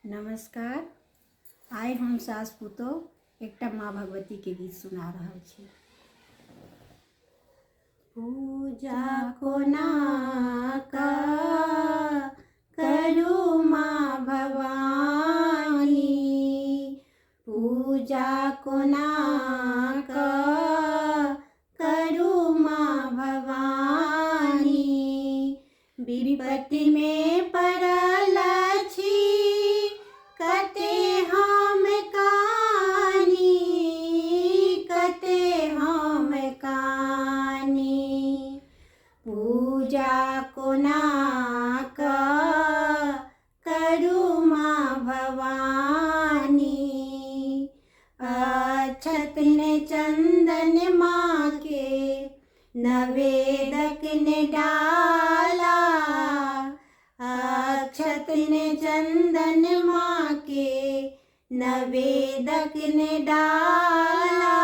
नमस्कार। आइ हम सास पुतोह एकटा माँ भगवती के गीत सुना रहल छी। पूजा कोना करू माँ भवानी, पूजा कोना करू माँ भवानी, विपत्ति में पड़ल छी कते हम कानी, कते हम कानी, पूजा कोना करू माँ भवानी, अक्षत ने चंदन माँ के नवेदक ने डाला, अक्षत ने चंदन माँ के नवेदक ने डाला,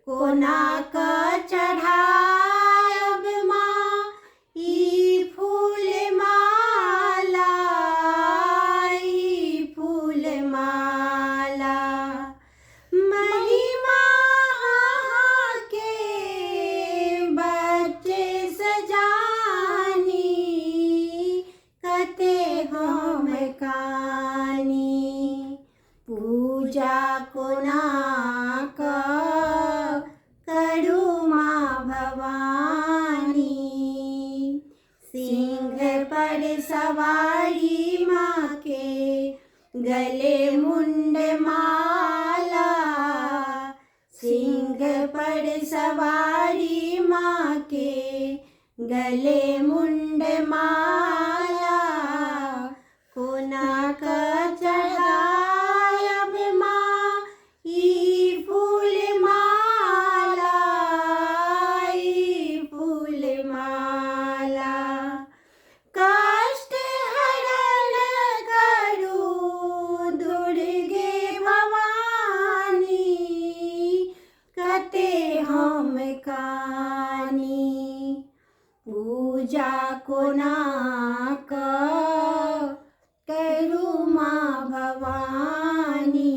कोना का चढ़ायब माँ ई फूल माला, ई फूल माला, महिमा के बच्चे सजानी, कते हम कानी, पूजा कोना करू माँ भवानी, सिंह पर सवारी माँ के गले मुंड माला, सिंह पर सवारी माँ के गले मुंड माला, कोना का चढ़ायब माँ ई फूल माला, ई फूल माला, कष्ट हरण करू दुर्गे भवानी, कते हम कानी, पूजा कोना करू माँ भवानी,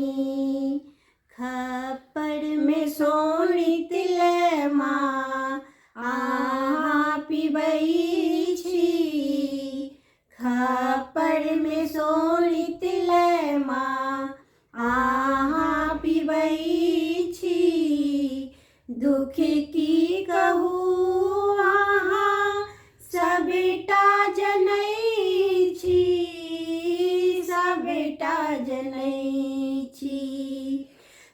खप्पर में सोनी तिले माँ आहा पिबई छी, खप्पर में सोनी तिले माँ आहा पिबई छी, दुख की कहू आहा सबटा जनै छी, सबटा जनै छी,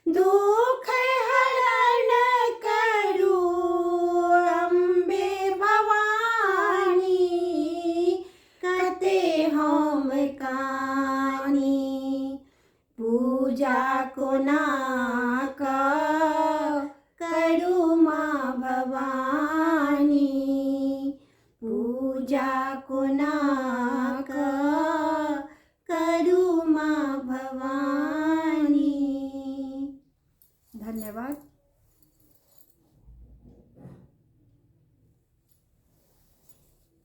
दुख हरण करू अम्बे भवानी, कते हम कानी, पूजा कोना